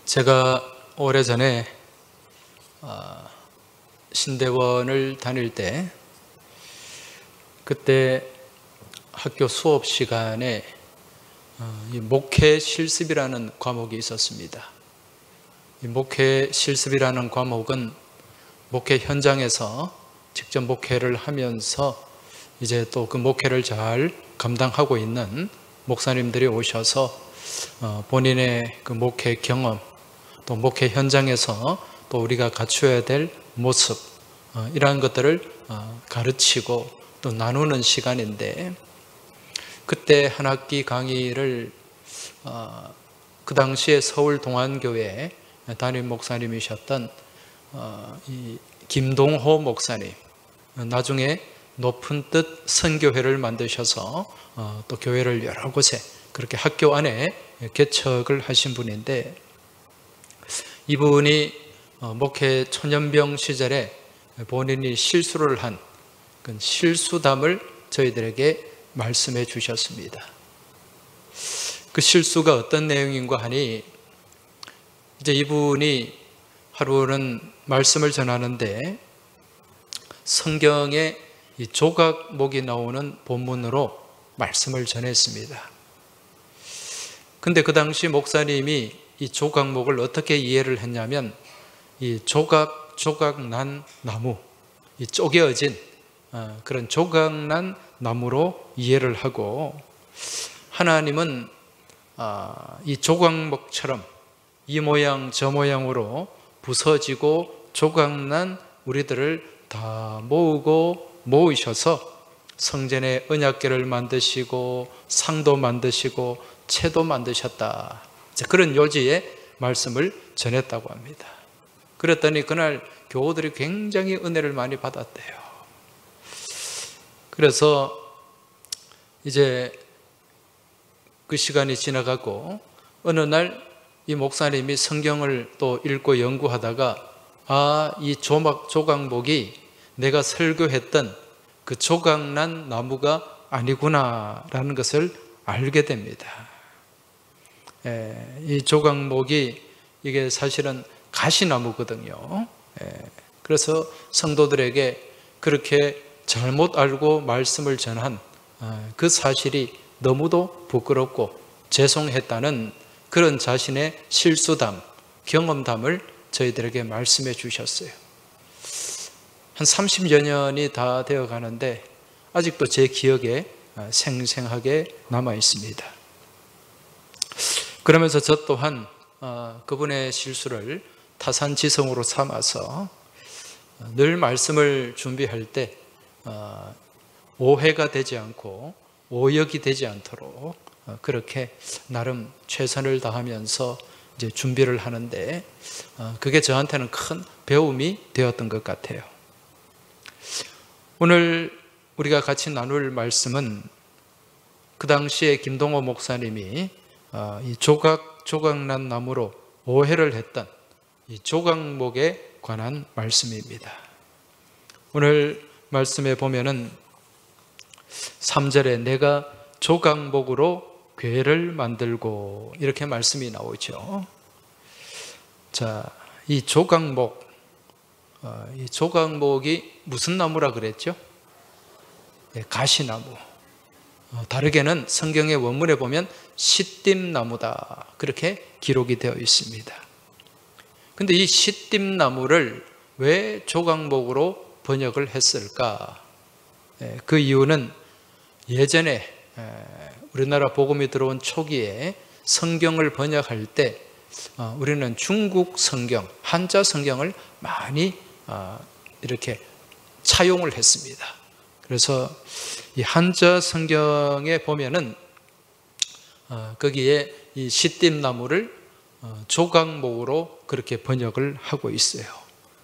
제가 오래전에 신대원을 다닐 때 그때 학교 수업 시간에 이 목회 실습이라는 과목이 있었습니다. 이 목회 실습이라는 과목은 목회 현장에서 직접 목회를 하면서 이제 또 그 목회를 잘 감당하고 있는 목사님들이 오셔서 본인의 그 목회 경험, 또 목회 현장에서 또 우리가 갖춰야 될 모습, 이러한 것들을 가르치고 또 나누는 시간인데, 그때 한 학기 강의를 그 당시에 서울 동안교회 담임 목사님이셨던 이 김동호 목사님, 나중에 높은 뜻 선교회를 만드셔서 또 교회를 여러 곳에 그렇게 학교 안에 개척을 하신 분인데, 이분이 목회 초년병 시절에 본인이 실수를 한 그 실수담을 저희들에게 말씀해 주셨습니다. 그 실수가 어떤 내용인가 하니, 이제 이분이 하루는 말씀을 전하는데 성경에 이 조각목이 나오는 본문으로 말씀을 전했습니다. 근데 그 당시 목사님이 이 조각목을 어떻게 이해를 했냐면, 이 조각난 나무, 이 쪼개어진 그런 조각난 나무로 이해를 하고, 하나님은 이 조각목처럼 이 모양 저 모양으로 부서지고 조각난 우리들을 다 모으셔서 성전에 언약궤를 만드시고 상도 만드시고 채도 만드셨다, 그런 요지의 말씀을 전했다고 합니다. 그랬더니 그날 교우들이 굉장히 은혜를 많이 받았대요. 그래서 이제 그 시간이 지나가고 어느 날 이 목사님이 성경을 또 읽고 연구하다가 이 조각목이 내가 설교했던 그 조각난 나무가 아니구나라는 것을 알게 됩니다. 이 조각목이 이게 사실은 가시나무거든요. 그래서 성도들에게 그렇게 잘못 알고 말씀을 전한 그 사실이 너무도 부끄럽고 죄송했다는 그런 자신의 실수담, 경험담을 저희들에게 말씀해 주셨어요. 한 30여 년이 다 되어 가는데 아직도 제 기억에 생생하게 남아 있습니다. 그러면서 저 또한 그분의 실수를 타산지성으로 삼아서 늘 말씀을 준비할 때 오해가 되지 않고 오역이 되지 않도록 그렇게 나름 최선을 다하면서 이제 준비를 하는데, 그게 저한테는 큰 배움이 되었던 것 같아요. 오늘 우리가 같이 나눌 말씀은 그 당시에 김동호 목사님이 이 조각난 나무로 오해를 했던 이 조각목에 관한 말씀입니다. 오늘 말씀에 보면은 3절에 내가 조각목으로 궤를 만들고, 이렇게 말씀이 나오죠. 자, 이 조각목이 무슨 나무라 그랬죠? 가시나무. 다르게는 성경의 원문에 보면 시띠나무다, 그렇게 기록이 되어 있습니다. 근데 이 시띠나무를 왜 조각목으로 번역을 했을까? 그 이유는 예전에 우리나라 복음이 들어온 초기에 성경을 번역할 때 우리는 중국 성경, 한자 성경을 많이 이렇게 차용을 했습니다. 그래서 이 한자 성경에 보면은 거기에 이 시띠나무를 조각목으로 그렇게 번역을 하고 있어요.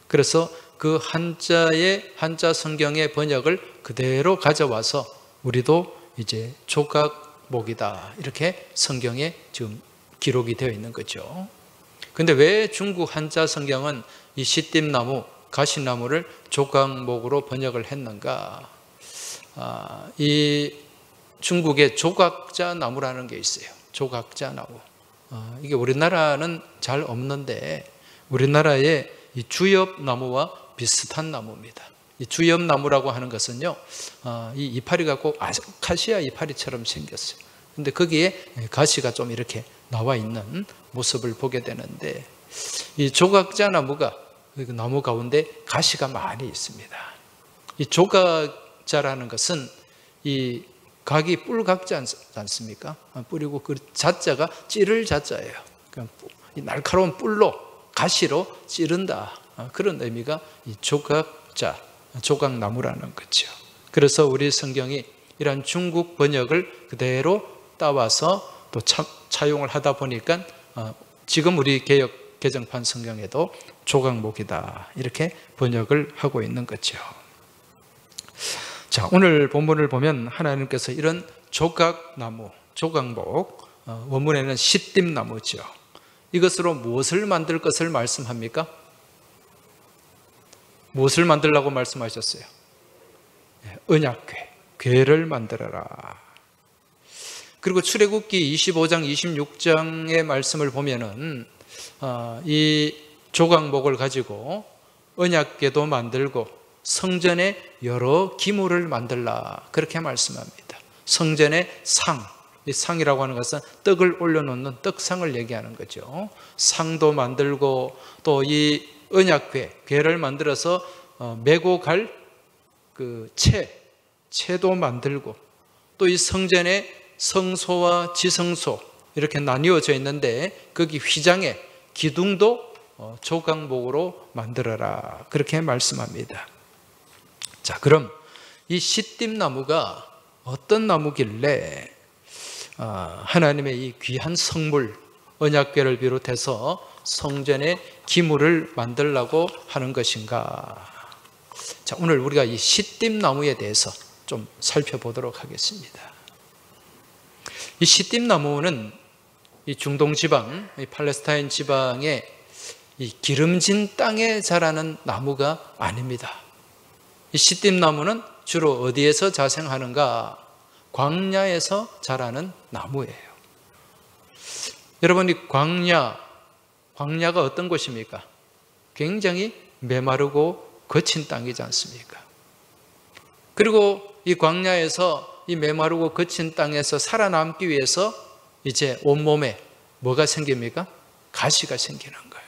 그래서 그 한자 성경의 번역을 그대로 가져와서 우리도 이제 조각목이다, 이렇게 성경에 지금 기록이 되어 있는 거죠. 근데 왜 중국 한자 성경은 이 시띠나무, 가시나무를 조각목으로 번역을 했는가? 이 중국에 조각자 나무라는 게 있어요. 조각자 나무. 이게 우리나라는 잘 없는데 우리나라의 이 주엽나무와 비슷한 나무입니다. 이 주엽나무라고 하는 것은요, 이 이파리가 꼭 아카시아 이파리처럼 생겼어요. 근데 거기에 가시가 좀 이렇게 나와 있는 모습을 보게 되는데, 이 조각자 나무가 그 나무 가운데 가시가 많이 있습니다. 이 조각자라는 것은 이 각이 뿔각지 않습니까? 뿔이고 그 자자가 찌를 자자예요. 이 날카로운 뿔로 가시로 찌른다, 그런 의미가 이 조각자, 조각나무라는 거죠. 그래서 우리 성경이 이런 중국 번역을 그대로 따와서 또 차용을 하다 보니까 지금 우리 개정판 성경에도 조각목이다, 이렇게 번역을 하고 있는 거죠. 자, 오늘 본문을 보면 하나님께서 이런 조각나무, 조각목, 원문에는 시띠나무죠. 이것으로 무엇을 만들 것을 말씀합니까? 무엇을 만들라고 말씀하셨어요? 언약궤, 궤를 만들어라. 그리고 출애굽기 25장, 26장의 말씀을 보면은 이 조각목을 가지고 언약궤도 만들고 성전에 여러 기물을 만들라, 그렇게 말씀합니다. 성전에 상, 이 상이라고 하는 것은 떡을 올려놓는 떡상을 얘기하는 거죠. 상도 만들고 또 이 언약궤, 궤를 만들어서 메고 갈 그 채도 만들고, 또 이 성전에 성소와 지성소 이렇게 나뉘어져 있는데 거기 휘장에 기둥도 조각목으로 만들어라, 그렇게 말씀합니다. 자, 그럼 이 시띠나무가 어떤 나무길래 하나님의 이 귀한 성물 언약궤를 비롯해서 성전에 기물을 만들라고 하는 것인가? 자, 오늘 우리가 이 시띠나무에 대해서 좀 살펴보도록 하겠습니다. 이 시띠나무는 이 중동 지방, 이 팔레스타인 지방의 이 기름진 땅에 자라는 나무가 아닙니다. 이 시띠나무는 주로 어디에서 자생하는가? 광야에서 자라는 나무예요. 여러분, 이 광야가 어떤 곳입니까? 굉장히 메마르고 거친 땅이지 않습니까? 그리고 이 광야에서, 이 메마르고 거친 땅에서 살아남기 위해서 이제 온몸에 뭐가 생깁니까? 가시가 생기는 거예요.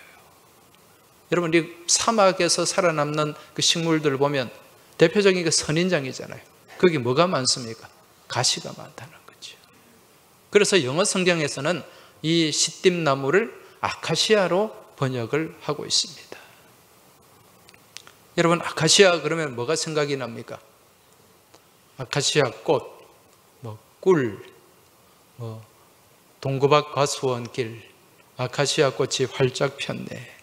여러분, 이 사막에서 살아남는 그 식물들 보면 대표적인 게 선인장이잖아요. 거기 뭐가 많습니까? 가시가 많다는 거죠. 그래서 영어 성경에서는 이 시띠나무를 아카시아로 번역을 하고 있습니다. 여러분, 아카시아 그러면 뭐가 생각이 납니까? 아카시아 꽃, 꿀, 동고박 과수원길, 아카시아 꽃이 활짝 폈네.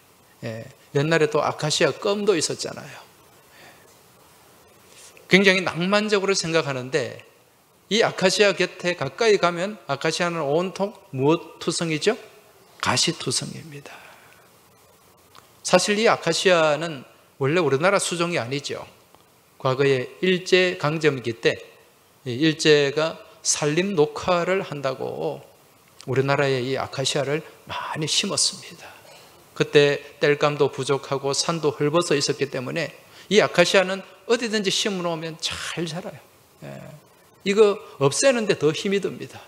옛날에 또 아카시아 껌도 있었잖아요. 굉장히 낭만적으로 생각하는데 이 아카시아 곁에 가까이 가면 아카시아는 온통 무엇 투성이죠? 가시 투성입니다. 사실 이 아카시아는 원래 우리나라 수종이 아니죠. 과거에 일제강점기 때 일제가 산림 녹화를 한다고 우리나라에 이 아카시아를 많이 심었습니다. 그때 땔감도 부족하고 산도 헐벗어 있었기 때문에 이 아카시아는 어디든지 심어놓으면 잘 자라요. 이거 없애는데 더 힘이 듭니다.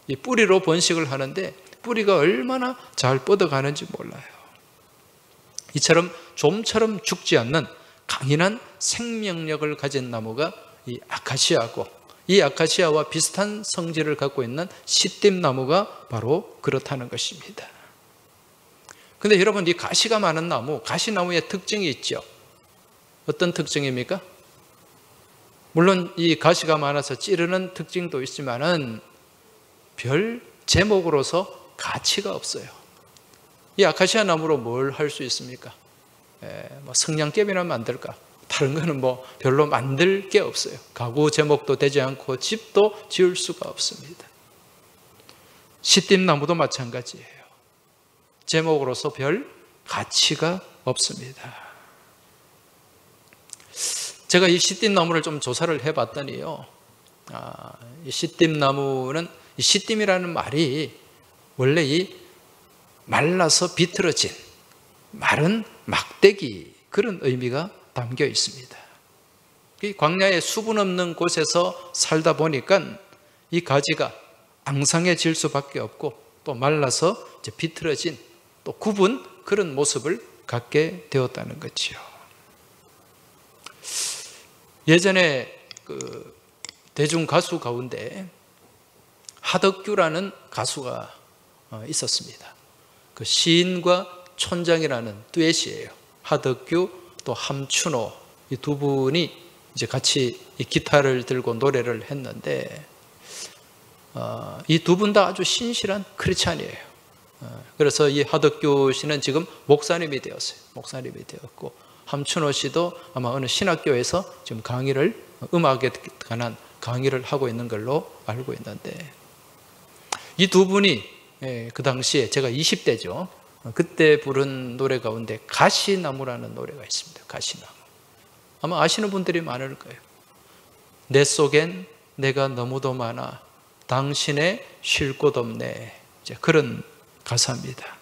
이 뿌리로 번식을 하는데 뿌리가 얼마나 잘 뻗어가는지 몰라요. 이처럼 좀처럼 죽지 않는 강인한 생명력을 가진 나무가 이 아카시아고, 이 아카시아와 비슷한 성질을 갖고 있는 시띠나무가 바로 그렇다는 것입니다. 근데 여러분, 이 가시가 많은 나무, 가시나무의 특징이 있죠. 어떤 특징입니까? 물론 이 가시가 많아서 찌르는 특징도 있지만은 별 제목으로서 가치가 없어요. 이 아카시아 나무로 뭘 할 수 있습니까? 성냥개비나 만들까? 다른 거는 별로 만들 게 없어요. 가구 제목도 되지 않고 집도 지을 수가 없습니다. 시띠나무도 마찬가지예요. 제목으로서 별 가치가 없습니다. 제가 이 시띠나무를 좀 조사를 해봤더니요, 이 시띠나무는, 이 시띠이라는 말이 원래 이 말라서 비틀어진 마른 막대기, 그런 의미가 담겨 있습니다. 이 광야에 수분 없는 곳에서 살다 보니까 이 가지가 앙상해질 수밖에 없고 또 말라서 이제 비틀어진 또 굽은 그런 모습을 갖게 되었다는 거지요. 예전에 그 대중 가수 가운데 하덕규라는 가수가 있었습니다. 그 시인과 촌장이라는 듀엣이에요. 하덕규 또 함춘호, 이 두 분이 이제 같이 이 기타를 들고 노래를 했는데 이 두 분 다 아주 신실한 크리스찬이에요. 그래서 이 하덕규 씨는 지금 목사님이 되었어요. 목사님이 되었고 함춘호 씨도 아마 어느 신학교에서 지금 강의를, 음악에 관한 강의를 하고 있는 걸로 알고 있는데, 이 두 분이 그 당시에 제가 20대죠. 그때 부른 노래 가운데 가시나무라는 노래가 있습니다. 가시나무. 아마 아시는 분들이 많을 거예요. 내 속엔 내가 너무도 많아 당신의 쉴 곳 없네. 이제 그런 가사입니다.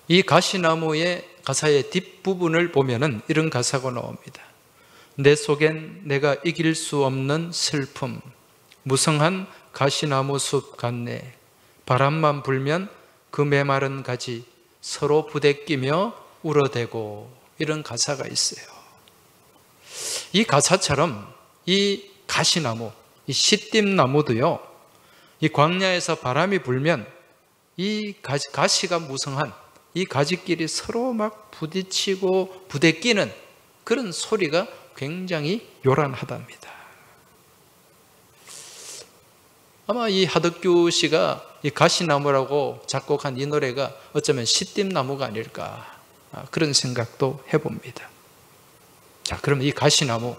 이 가시나무의 가사의 뒷부분을 보면은 이런 가사가 나옵니다. 내 속엔 내가 이길 수 없는 슬픔, 무성한 가시나무 숲 같네. 바람만 불면 그 메마른 가지 서로 부대끼며 울어대고, 이런 가사가 있어요. 이 가사처럼 이 가시나무, 이 시띠나무도요, 이 광야에서 바람이 불면 이 가시가 무성한 이 가지끼리 서로 막 부딪히고 부대끼는 그런 소리가 굉장히 요란하답니다. 아마 이 하덕규 씨가 이 가시나무라고 작곡한 이 노래가 어쩌면 시띠나무가 아닐까, 그런 생각도 해봅니다. 자, 그럼 이 가시나무,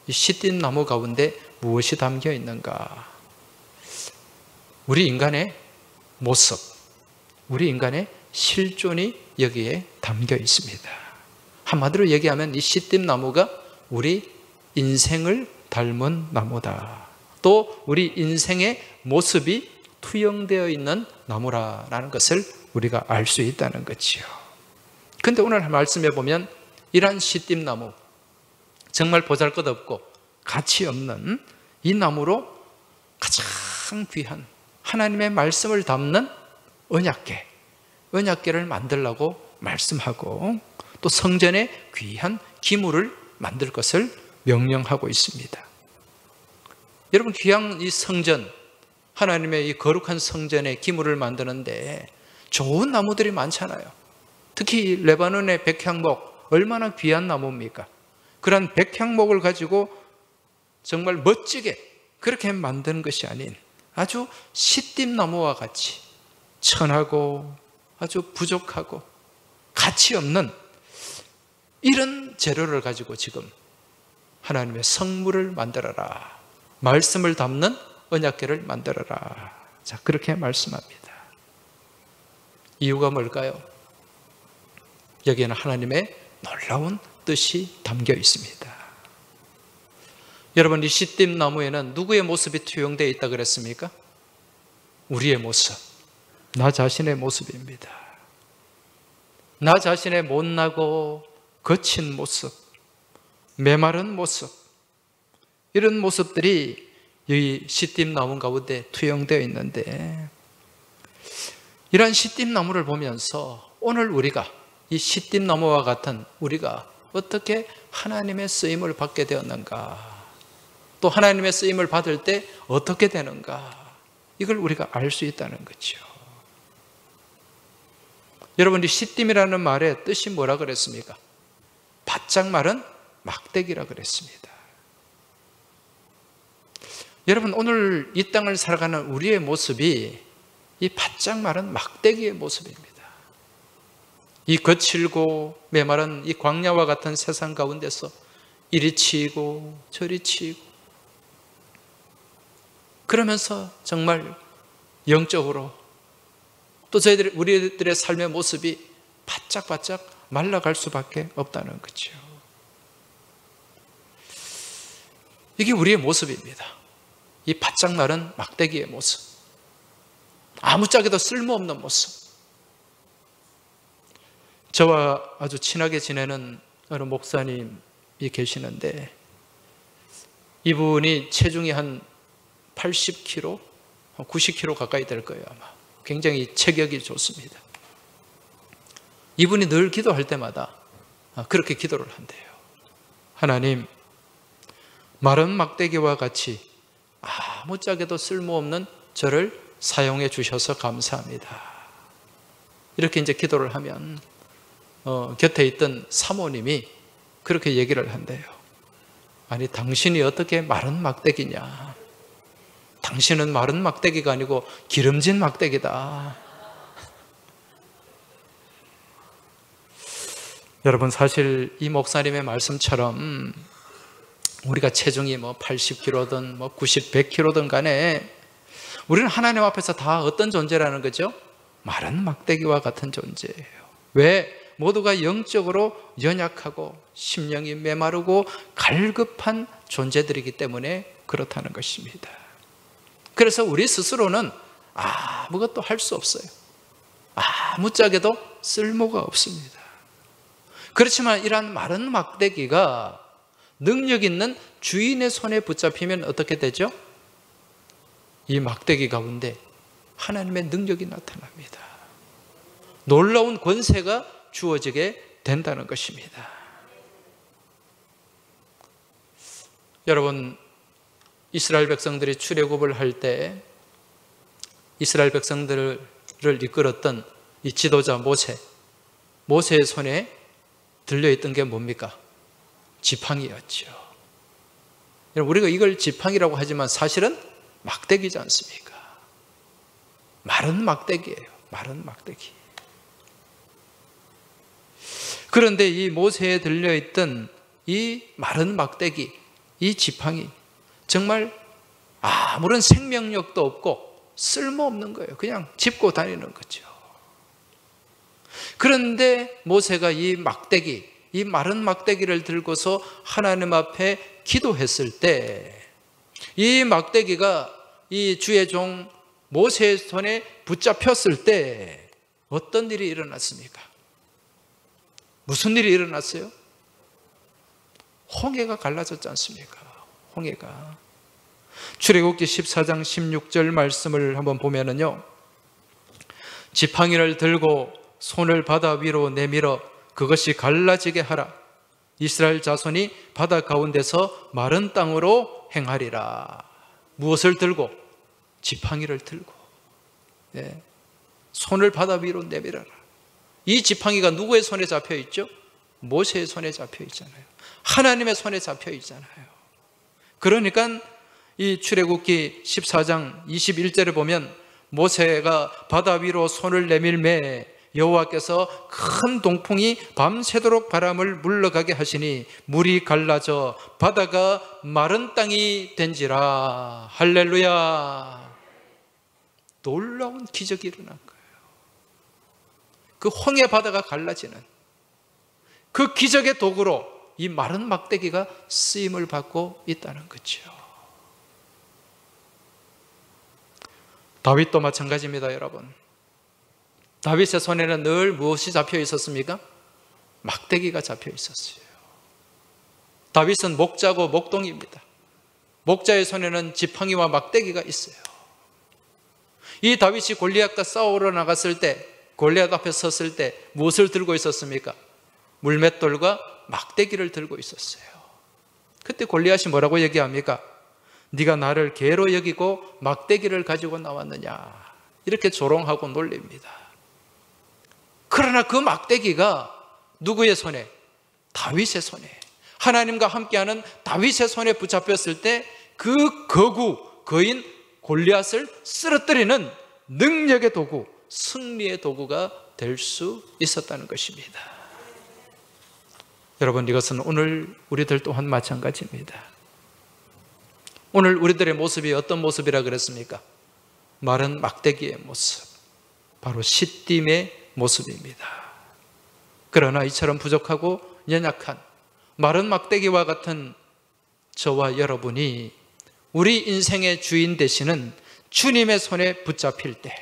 이 시띠나무 가운데 무엇이 담겨 있는가? 우리 인간의 모습, 우리 인간의 실존이 여기에 담겨 있습니다. 한마디로 얘기하면 이 시띠나무가 우리 인생을 닮은 나무다. 또 우리 인생의 모습이 투영되어 있는 나무라는 것을 우리가 알 수 있다는 거지요. 그런데 오늘 말씀해 보면 이러한 시띠나무, 정말 보잘것없고 가치 없는 이 나무로 가장 귀한 하나님의 말씀을 담는 언약궤를 만들라고 말씀하고, 또 성전에 귀한 기물을 만들 것을 명령하고 있습니다. 여러분, 귀한 이 성전, 하나님의 이 거룩한 성전에 기물을 만드는데 좋은 나무들이 많잖아요. 특히 레바논의 백향목, 얼마나 귀한 나무입니까? 그런 백향목을 가지고 정말 멋지게 그렇게 만드는 것이 아닌 아주 시띠나무와 같이 천하고 아주 부족하고 가치 없는 이런 재료를 가지고 지금 하나님의 성물을 만들어라, 말씀을 담는 언약궤를 만들어라. 자, 그렇게 말씀합니다. 이유가 뭘까요? 여기에는 하나님의 놀라운 뜻이 담겨 있습니다. 여러분, 이 시띠나무에는 누구의 모습이 투영되어 있다 그랬습니까? 우리의 모습, 나 자신의 모습입니다. 나 자신의 못나고 거친 모습, 메마른 모습, 이런 모습들이 이 시띠나무 가운데 투영되어 있는데, 이러한 시띠나무를 보면서 오늘 우리가 이 시띠나무와 같은 우리가 어떻게 하나님의 쓰임을 받게 되었는가, 또 하나님의 쓰임을 받을 때 어떻게 되는가, 이걸 우리가 알 수 있다는 거죠. 여러분, 이 시띠이라는 말의 뜻이 뭐라 그랬습니까? 바짝 마른 막대기라 그랬습니다. 여러분, 오늘 이 땅을 살아가는 우리의 모습이 이 바짝 마른 막대기의 모습입니다. 이 거칠고 메마른 이 광야와 같은 세상 가운데서 이리 치이고 저리 치이고, 그러면서 정말 영적으로 또 우리들의 삶의 모습이 바짝바짝 말라갈 수밖에 없다는 거죠. 이게 우리의 모습입니다. 이 바짝 마른 막대기의 모습, 아무짝에도 쓸모없는 모습, 저와 아주 친하게 지내는 어느 목사님이 계시는데 이분이 체중이 한 80kg, 90kg 가까이 될 거예요 아마. 굉장히 체격이 좋습니다. 이분이 늘 기도할 때마다 그렇게 기도를 한대요. 하나님, 마른 막대기와 같이 아무짝에도 쓸모없는 저를 사용해 주셔서 감사합니다. 이렇게 이제 기도를 하면 곁에 있던 사모님이 그렇게 얘기를 한대요. 아니, 당신이 어떻게 마른 막대기냐? 당신은 마른 막대기가 아니고 기름진 막대기다. 여러분, 사실 이 목사님의 말씀처럼 우리가 체중이 80kg든 90, 100kg든 간에 우리는 하나님 앞에서 다 어떤 존재라는 거죠? 마른 막대기와 같은 존재예요. 왜? 모두가 영적으로 연약하고 심령이 메마르고 갈급한 존재들이기 때문에 그렇다는 것입니다. 그래서 우리 스스로는 아무것도 할 수 없어요. 아무짝에도 쓸모가 없습니다. 그렇지만 이러한 마른 막대기가 능력 있는 주인의 손에 붙잡히면 어떻게 되죠? 이 막대기 가운데 하나님의 능력이 나타납니다. 놀라운 권세가 주어지게 된다는 것입니다. 여러분, 이스라엘 백성들이 출애굽을 할 때 이스라엘 백성들을 이끌었던 이 지도자 모세의 손에 들려있던 게 뭡니까? 지팡이였죠. 우리가 이걸 지팡이라고 하지만 사실은 막대기지 않습니까? 마른 막대기예요. 마른 막대기. 그런데 이 모세에 들려있던 이 마른 막대기, 이 지팡이, 정말 아무런 생명력도 없고 쓸모없는 거예요. 그냥 짚고 다니는 거죠. 그런데 모세가 이 막대기, 이 마른 막대기를 들고서 하나님 앞에 기도했을 때 이 막대기가 이 주의 종 모세의 손에 붙잡혔을 때 어떤 일이 일어났습니까? 무슨 일이 일어났어요? 홍해가 갈라졌지 않습니까? 홍해가. 출애굽기 14장 16절 말씀을 한번 보면은요, 지팡이를 들고 손을 바다 위로 내밀어 그것이 갈라지게 하라. 이스라엘 자손이 바다 가운데서 마른 땅으로 행하리라. 무엇을 들고? 지팡이를 들고. 네. 손을 바다 위로 내밀어라. 이 지팡이가 누구의 손에 잡혀 있죠? 모세의 손에 잡혀 있잖아요. 하나님의 손에 잡혀 있잖아요. 그러니까 이 출애굽기 14장 21절에 보면 모세가 바다 위로 손을 내밀매 여호와께서 큰 동풍이 밤새도록 바람을 물러가게 하시니 물이 갈라져 바다가 마른 땅이 된지라. 할렐루야. 놀라운 기적이 일어난 거예요. 그 홍해 바다가 갈라지는 그 기적의 도구로 이 마른 막대기가 쓰임을 받고 있다는 거죠. 다윗도 마찬가지입니다, 여러분. 다윗의 손에는 늘 무엇이 잡혀 있었습니까? 막대기가 잡혀 있었어요. 다윗은 목자고 목동입니다. 목자의 손에는 지팡이와 막대기가 있어요. 이 다윗이 골리앗과 싸우러 나갔을 때, 골리앗 앞에 섰을 때 무엇을 들고 있었습니까? 물맷돌과 막대기를 들고 있었어요. 그때 골리앗이 뭐라고 얘기합니까? 네가 나를 개로 여기고 막대기를 가지고 나왔느냐, 이렇게 조롱하고 놀립니다. 그러나 그 막대기가 누구의 손에? 다윗의 손에, 하나님과 함께하는 다윗의 손에 붙잡혔을 때 그 거인 골리앗을 쓰러뜨리는 능력의 도구, 승리의 도구가 될 수 있었다는 것입니다. 여러분, 이것은 오늘 우리들 또한 마찬가지입니다. 오늘 우리들의 모습이 어떤 모습이라 그랬습니까? 마른 막대기의 모습, 바로 시딤의 모습입니다. 그러나 이처럼 부족하고 연약한 마른 막대기와 같은 저와 여러분이 우리 인생의 주인 되시는 주님의 손에 붙잡힐 때,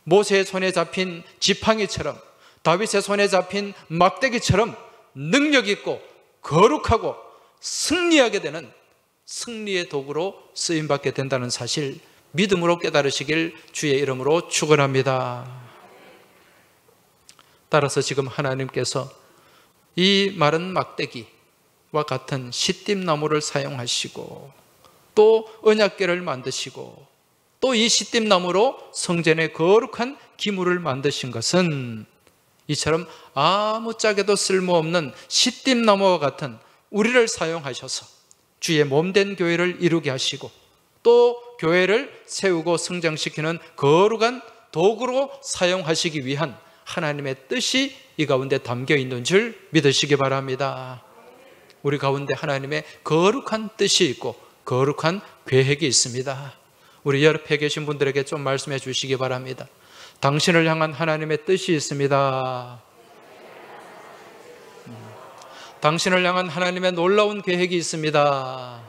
모세의 손에 잡힌 지팡이처럼 다윗의 손에 잡힌 막대기처럼 능력 있고 거룩하고 승리하게 되는 승리의 도구로 쓰임받게 된다는 사실 믿음으로 깨달으시길 주의 이름으로 축원합니다. 따라서 지금 하나님께서 이 마른 막대기와 같은 시띠나무를 사용하시고 또 언약궤를 만드시고 또 이 시띠나무로 성전의 거룩한 기물을 만드신 것은 이처럼 아무짝에도 쓸모없는 시띠나무와 같은 우리를 사용하셔서 주의 몸된 교회를 이루게 하시고 또 교회를 세우고 성장시키는 거룩한 도구로 사용하시기 위한 하나님의 뜻이 이 가운데 담겨 있는 줄 믿으시기 바랍니다. 우리 가운데 하나님의 거룩한 뜻이 있고 거룩한 계획이 있습니다. 우리 옆에 계신 분들에게 좀 말씀해 주시기 바랍니다. 당신을 향한 하나님의 뜻이 있습니다. 당신을 향한 하나님의 놀라운 계획이 있습니다.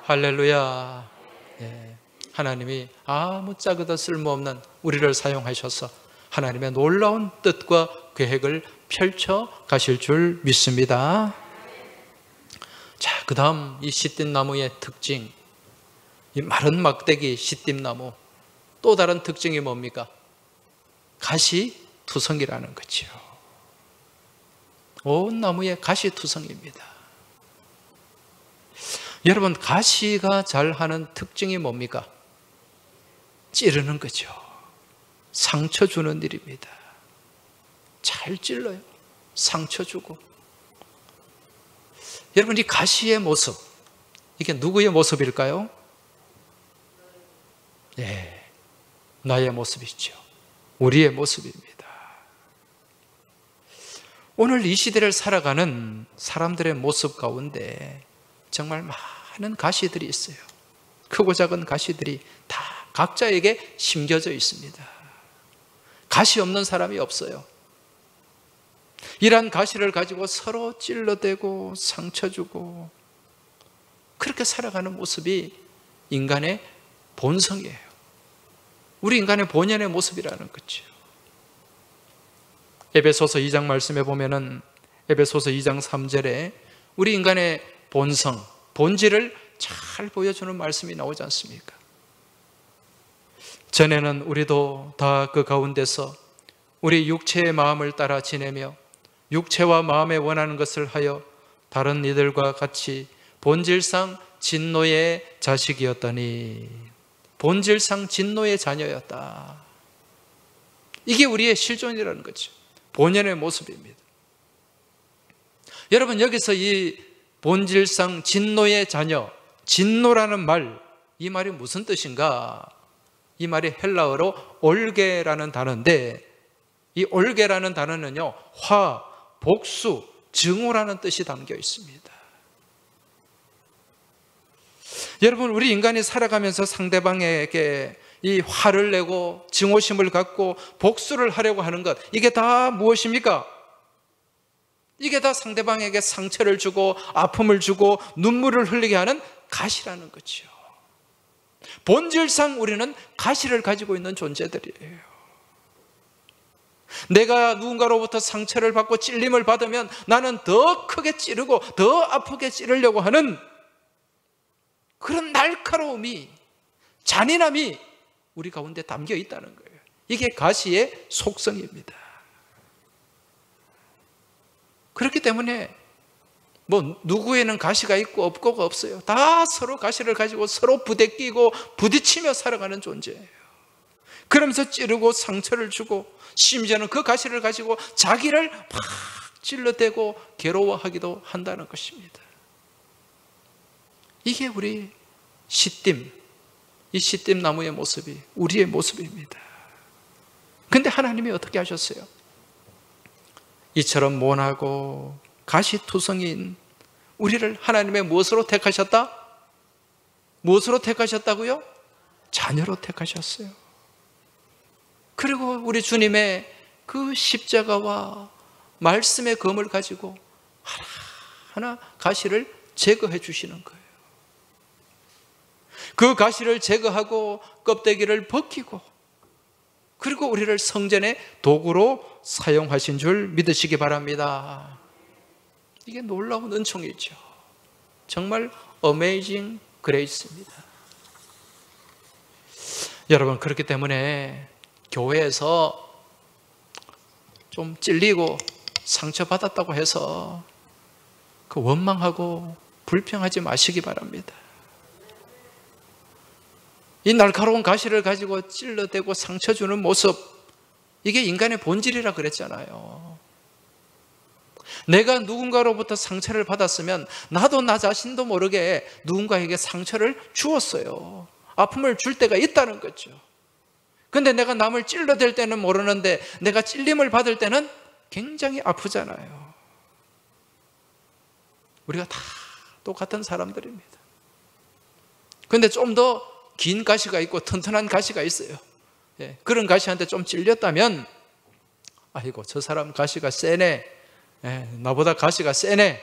할렐루야. 예. 하나님이 아무짝에도 쓸모없는 우리를 사용하셔서 하나님의 놀라운 뜻과 계획을 펼쳐 가실 줄 믿습니다. 자, 그 다음 이 시띠나무의 특징, 이 마른 막대기 시띠나무 또 다른 특징이 뭡니까? 가시투성이라는 거죠. 온 나무에 가시투성입니다. 여러분, 가시가 잘하는 특징이 뭡니까? 찌르는 거죠. 상처 주는 일입니다. 잘 찔러요. 상처 주고. 여러분, 이 가시의 모습, 이게 누구의 모습일까요? 예, 나의 모습이죠. 우리의 모습입니다. 오늘 이 시대를 살아가는 사람들의 모습 가운데 정말 많은 가시들이 있어요. 크고 작은 가시들이 다 각자에게 심겨져 있습니다. 가시 없는 사람이 없어요. 이러한 가시를 가지고 서로 찔러대고 상처 주고 그렇게 살아가는 모습이 인간의 본성이에요. 우리 인간의 본연의 모습이라는 거죠. 에베소서 2장 말씀에 보면은 에베소서 2장 3절에 우리 인간의 본성, 본질을 잘 보여주는 말씀이 나오지 않습니까? 전에는 우리도 다 그 가운데서 우리 육체의 마음을 따라 지내며 육체와 마음에 원하는 것을 하여 다른 이들과 같이 본질상 진노의 자식이었더니 본질상 진노의 자녀였다. 이게 우리의 실존이라는 거죠. 본연의 모습입니다. 여러분, 여기서 이 본질상 진노의 자녀, 진노라는 말, 이 말이 무슨 뜻인가? 이 말이 헬라어로 올게라는 단어인데 이 올게라는 단어는요, 화, 복수, 증오라는 뜻이 담겨 있습니다. 여러분, 우리 인간이 살아가면서 상대방에게 이 화를 내고 증오심을 갖고 복수를 하려고 하는 것, 이게 다 무엇입니까? 이게 다 상대방에게 상처를 주고 아픔을 주고 눈물을 흘리게 하는 가시라는 거죠. 본질상 우리는 가시를 가지고 있는 존재들이에요. 내가 누군가로부터 상처를 받고 찔림을 받으면 나는 더 크게 찌르고 더 아프게 찌르려고 하는 그런 날카로움이, 잔인함이 우리 가운데 담겨 있다는 거예요. 이게 가시의 속성입니다. 그렇기 때문에 뭐 누구에는 가시가 있고 없고가 없어요. 다 서로 가시를 가지고 서로 부대끼고 부딪히며 살아가는 존재예요. 그러면서 찌르고 상처를 주고 심지어는 그 가시를 가지고 자기를 막 찔러대고 괴로워하기도 한다는 것입니다. 이게 우리 시띠, 이 시띠 나무의 모습이 우리의 모습입니다. 근데 하나님이 어떻게 하셨어요? 이처럼 모나고 가시투성이인 우리를 하나님의 무엇으로 택하셨다? 무엇으로 택하셨다고요? 자녀로 택하셨어요. 그리고 우리 주님의 그 십자가와 말씀의 검을 가지고 하나하나 가시를 제거해 주시는 거예요. 그 가시를 제거하고 껍데기를 벗기고 그리고 우리를 성전의 도구로 사용하신 줄 믿으시기 바랍니다. 이게 놀라운 은총이죠. 정말 어메이징 그레이스입니다. 여러분, 그렇기 때문에 교회에서 좀 찔리고 상처받았다고 해서 그 원망하고 불평하지 마시기 바랍니다. 이 날카로운 가시를 가지고 찔러대고 상처 주는 모습, 이게 인간의 본질이라 그랬잖아요. 내가 누군가로부터 상처를 받았으면 나도 나 자신도 모르게 누군가에게 상처를 주었어요. 아픔을 줄 때가 있다는 거죠. 근데 내가 남을 찔러댈 때는 모르는데 내가 찔림을 받을 때는 굉장히 아프잖아요. 우리가 다 똑같은 사람들입니다. 근데 좀 더 긴 가시가 있고 튼튼한 가시가 있어요. 그런 가시한테 좀 찔렸다면 아이고, 저 사람 가시가 세네, 나보다 가시가 세네,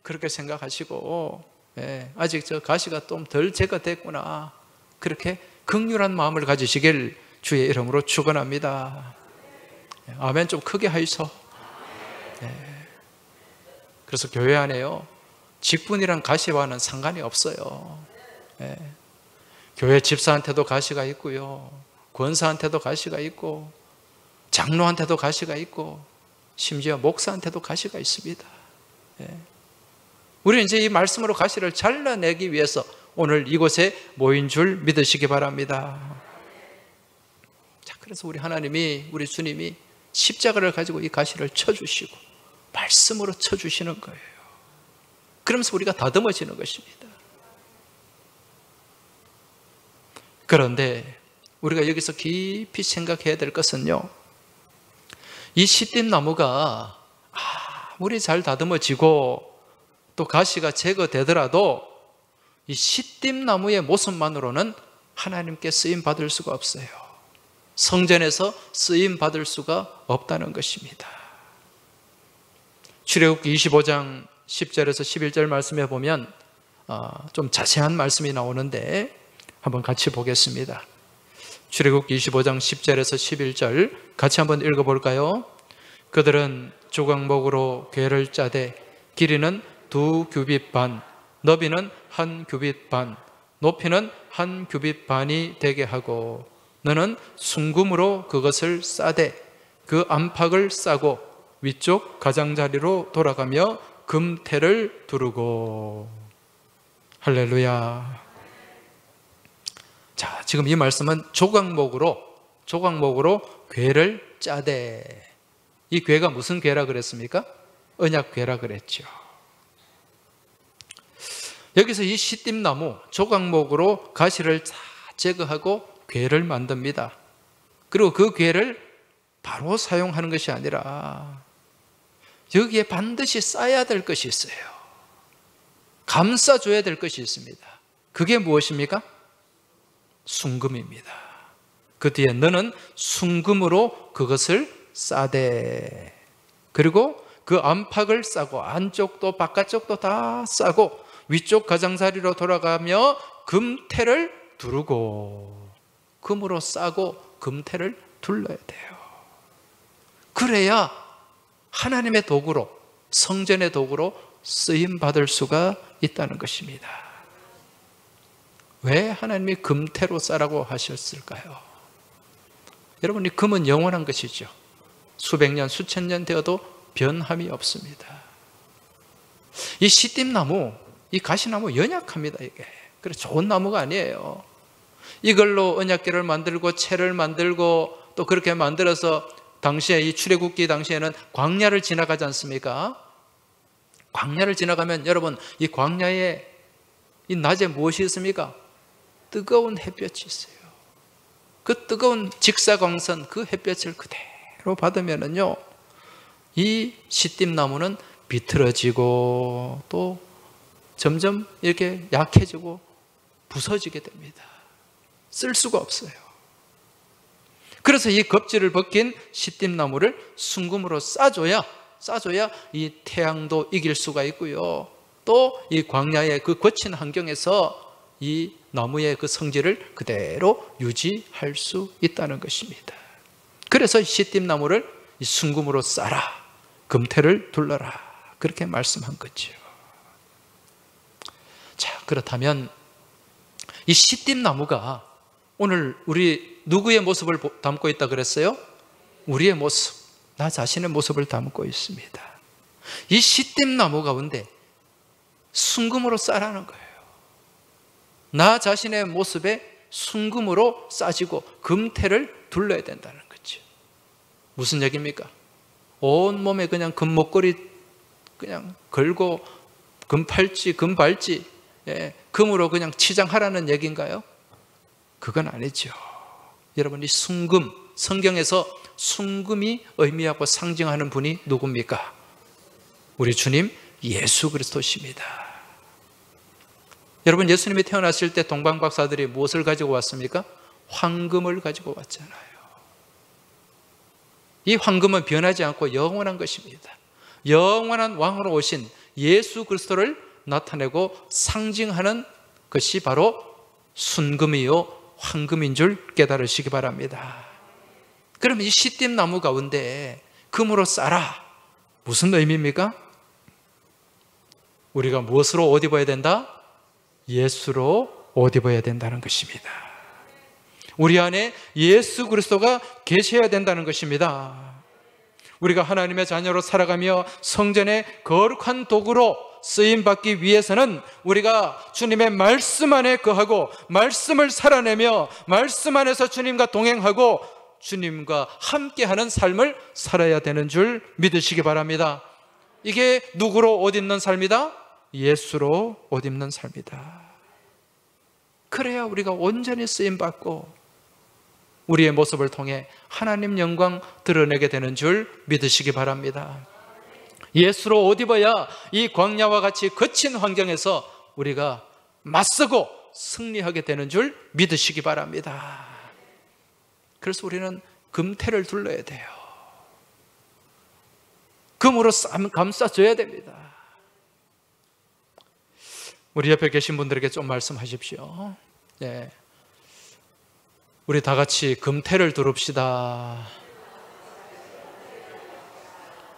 그렇게 생각하시고 아직 저 가시가 좀 덜 제거됐구나, 그렇게 긍휼한 마음을 가지시길 주의 이름으로 축원합니다. 아멘 좀 크게 하이소. 그래서 교회 안에요, 직분이란 가시와는 상관이 없어요. 교회 집사한테도 가시가 있고요, 권사한테도 가시가 있고, 장로한테도 가시가 있고, 심지어 목사한테도 가시가 있습니다. 우리는 이제 이 말씀으로 가시를 잘라내기 위해서 오늘 이곳에 모인 줄 믿으시기 바랍니다. 자, 그래서 우리 하나님이, 우리 주님이 십자가를 가지고 이 가시를 쳐주시고 말씀으로 쳐주시는 거예요. 그러면서 우리가 다듬어지는 것입니다. 그런데 우리가 여기서 깊이 생각해야 될 것은요, 이 시띠나무가 아무리 잘 다듬어지고 또 가시가 제거되더라도 이 시띠나무의 모습만으로는 하나님께 쓰임 받을 수가 없어요. 성전에서 쓰임 받을 수가 없다는 것입니다. 출애굽기 25장 10절에서 11절 말씀에 보면 좀 자세한 말씀이 나오는데 한번 같이 보겠습니다. 출애굽기 25장 10절에서 11절 같이 한번 읽어볼까요? 그들은 조각목으로 궤를 짜되 길이는 2규빗 반, 너비는 1규빗 반, 높이는 1규빗 반이 되게 하고 너는 순금으로 그것을 싸되 그 안팎을 싸고 위쪽 가장자리로 돌아가며 금테를 두르고. 할렐루야. 자, 지금 이 말씀은 조각목으로 궤를 짜되, 이 궤가 무슨 궤라 그랬습니까? 언약궤라 그랬죠. 여기서 이 시띠나무 조각목으로 가시를 다 제거하고 궤를 만듭니다. 그리고 그 궤를 바로 사용하는 것이 아니라 여기에 반드시 쌓아야 될 것이 있어요. 감싸줘야 될 것이 있습니다. 그게 무엇입니까? 순금입니다. 그 뒤에 너는 순금으로 그것을 싸되, 그리고 그 안팎을 싸고 안쪽도 바깥쪽도 다 싸고 위쪽 가장자리로 돌아가며 금테를 두르고. 금으로 싸고 금테를 둘러야 돼요. 그래야 하나님의 도구로, 성전의 도구로 쓰임 받을 수가 있다는 것입니다. 왜 하나님이 금테로 싸라고 하셨을까요? 여러분, 이 금은 영원한 것이죠. 수백 년, 수천 년 되어도 변함이 없습니다. 이 시띠나무, 이 가시나무 연약합니다. 이게 그래서 좋은 나무가 아니에요. 이걸로 언약궤를 만들고 채를 만들고 또 그렇게 만들어서 당시에, 이 출애굽기 당시에는 광야를 지나가지 않습니까? 광야를 지나가면 여러분, 이 광야에 이 낮에 무엇이 있습니까? 뜨거운 햇볕이 있어요. 그 뜨거운 직사광선, 그 햇볕을 그대로 받으면은요, 이 시띠나무는 비틀어지고 또 점점 이렇게 약해지고 부서지게 됩니다. 쓸 수가 없어요. 그래서 이 겁질을 벗긴 시띠나무를 순금으로 싸줘야 이 태양도 이길 수가 있고요, 또 이 광야의 그 거친 환경에서 이 나무의 그 성질을 그대로 유지할 수 있다는 것입니다. 그래서 시띠나무를 이 순금으로 싸라, 금태를 둘러라, 그렇게 말씀한 거죠. 자, 그렇다면 이 시띠나무가 오늘 우리 누구의 모습을 담고 있다 그랬어요? 우리의 모습, 나 자신의 모습을 담고 있습니다. 이 시띠나무 가운데 순금으로 싸라는 거예요. 나 자신의 모습에 순금으로 싸지고 금태를 둘러야 된다는 거죠. 무슨 얘기입니까? 온몸에 그냥 금목걸이 그냥 걸고 금팔찌, 금발찌, 금으로 그냥 치장하라는 얘기인가요? 그건 아니죠. 여러분, 이 순금, 성경에서 순금이 의미하고 상징하는 분이 누굽니까? 우리 주님 예수 그리스도십니다. 여러분, 예수님이 태어났을 때 동방 박사들이 무엇을 가지고 왔습니까? 황금을 가지고 왔잖아요. 이 황금은 변하지 않고 영원한 것입니다. 영원한 왕으로 오신 예수 그리스도를 나타내고 상징하는 것이 바로 순금이요 황금인 줄 깨달으시기 바랍니다. 그러면 이 시띠나무 가운데 금으로 싸라, 무슨 의미입니까? 우리가 무엇으로 옷 입어야 된다? 예수로 옷 입어야 된다는 것입니다. 우리 안에 예수 그리스도가 계셔야 된다는 것입니다. 우리가 하나님의 자녀로 살아가며 성전의 거룩한 도구로 쓰임받기 위해서는 우리가 주님의 말씀 안에 거하고 말씀을 살아내며 말씀 안에서 주님과 동행하고 주님과 함께하는 삶을 살아야 되는 줄 믿으시기 바랍니다. 이게 누구로 옷 입는 삶이다? 예수로 옷 입는 삶이다. 그래야 우리가 온전히 쓰임받고 우리의 모습을 통해 하나님 영광 드러내게 되는 줄 믿으시기 바랍니다. 예수로 옷 입어야 이 광야와 같이 거친 환경에서 우리가 맞서고 승리하게 되는 줄 믿으시기 바랍니다. 그래서 우리는 금태를 둘러야 돼요. 금으로 감싸줘야 됩니다. 우리 옆에 계신 분들에게 좀 말씀하십시오. 네. 우리 다 같이 금태를 두릅시다.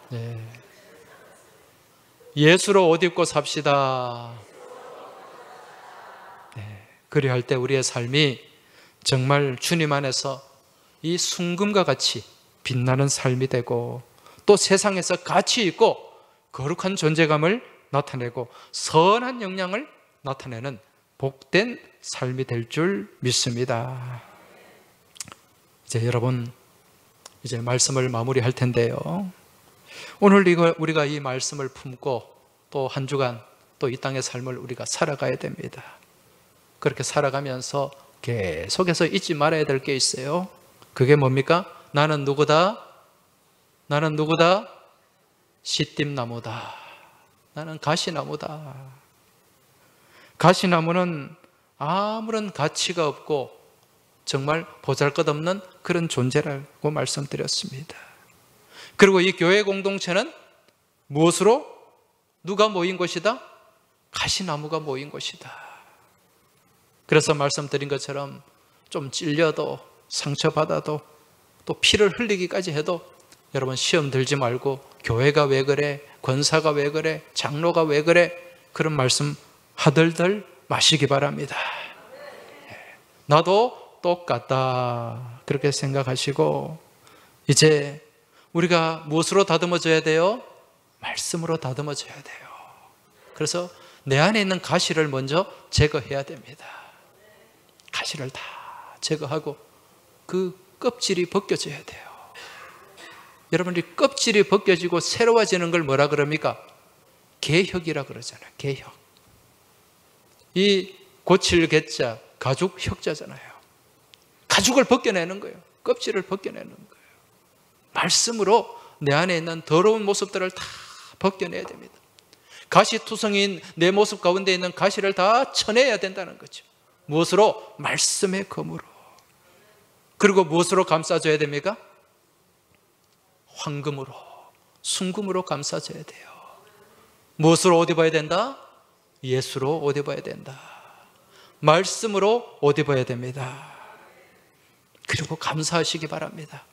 네. 예수로 옷 입고 삽시다. 네. 그리할 때 우리의 삶이 정말 주님 안에서 이 순금과 같이 빛나는 삶이 되고 또 세상에서 가치 있고 거룩한 존재감을 나타내고 선한 영향을 나타내는 복된 삶이 될 줄 믿습니다. 이제 여러분, 이제 말씀을 마무리할 텐데요. 오늘 우리가 이 말씀을 품고 또 한 주간 또 이 땅의 삶을 우리가 살아가야 됩니다. 그렇게 살아가면서 계속해서 잊지 말아야 될 게 있어요. 그게 뭡니까? 나는 누구다? 나는 누구다? 시띠나무다. 나는 가시나무다. 가시나무는 아무런 가치가 없고 정말 보잘것없는 그런 존재라고 말씀드렸습니다. 그리고 이 교회 공동체는 무엇으로? 누가 모인 것이다? 가시나무가 모인 것이다. 그래서 말씀드린 것처럼 좀 찔려도 상처받아도 또 피를 흘리기까지 해도 여러분 시험 들지 말고 교회가 왜 그래? 권사가 왜 그래? 장로가 왜 그래? 그런 말씀 하들들 마시기 바랍니다. 나도 똑같다 그렇게 생각하시고 이제 우리가 무엇으로 다듬어져야 돼요? 말씀으로 다듬어져야 돼요. 그래서 내 안에 있는 가시를 먼저 제거해야 됩니다. 가시를 다 제거하고 그 껍질이 벗겨져야 돼요. 여러분이 껍질이 벗겨지고 새로워지는 걸 뭐라 그럽니까? 개혁이라 그러잖아요. 개혁. 이 고칠 개자 가죽 혁자잖아요. 가죽을 벗겨내는 거예요. 껍질을 벗겨내는 거예요. 말씀으로 내 안에 있는 더러운 모습들을 다 벗겨내야 됩니다. 가시투성인 내 모습 가운데 있는 가시를 다 쳐내야 된다는 거죠. 무엇으로? 말씀의 검으로. 그리고 무엇으로 감싸줘야 됩니까? 황금으로, 순금으로 감싸줘야 돼요. 무엇으로 옷 입어야 된다? 예수로 옷 입어야 된다. 말씀으로 옷 입어야 됩니다. 그리고 감사하시기 바랍니다.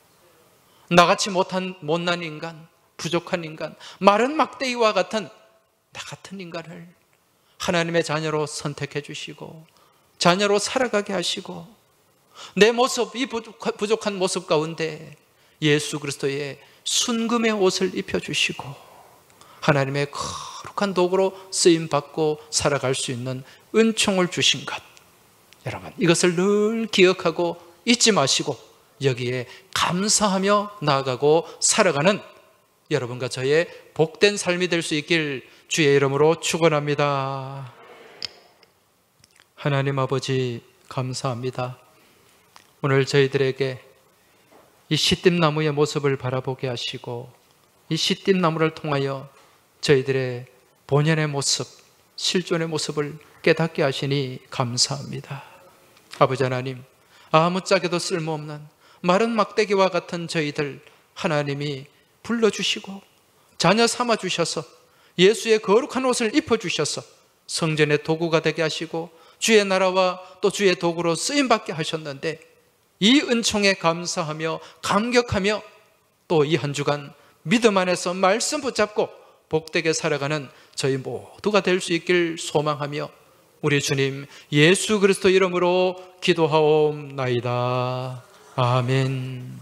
나같이 못난 인간, 부족한 인간, 마른 막대기와 같은 나 같은 인간을 하나님의 자녀로 선택해 주시고 자녀로 살아가게 하시고 내 모습, 이 부족한 모습 가운데 예수 그리스도의 순금의 옷을 입혀주시고 하나님의 거룩한 도구로 쓰임받고 살아갈 수 있는 은총을 주신 것, 여러분 이것을 늘 기억하고 잊지 마시고 여기에 감사하며 나아가고 살아가는 여러분과 저의 복된 삶이 될 수 있길 주의 이름으로 축원합니다. 하나님 아버지 감사합니다. 오늘 저희들에게 이 시띠나무의 모습을 바라보게 하시고 이 시띠나무를 통하여 저희들의 본연의 모습, 실존의 모습을 깨닫게 하시니 감사합니다. 아버지 하나님, 아무짝에도 쓸모없는 마른 막대기와 같은 저희들 하나님이 불러주시고 자녀 삼아주셔서 예수의 거룩한 옷을 입혀주셔서 성전의 도구가 되게 하시고 주의 나라와 또 주의 도구로 쓰임받게 하셨는데 이 은총에 감사하며 감격하며 또 이 한 주간 믿음 안에서 말씀 붙잡고 복되게 살아가는 저희 모두가 될 수 있길 소망하며 우리 주님 예수 그리스도 이름으로 기도하옵나이다. 아멘.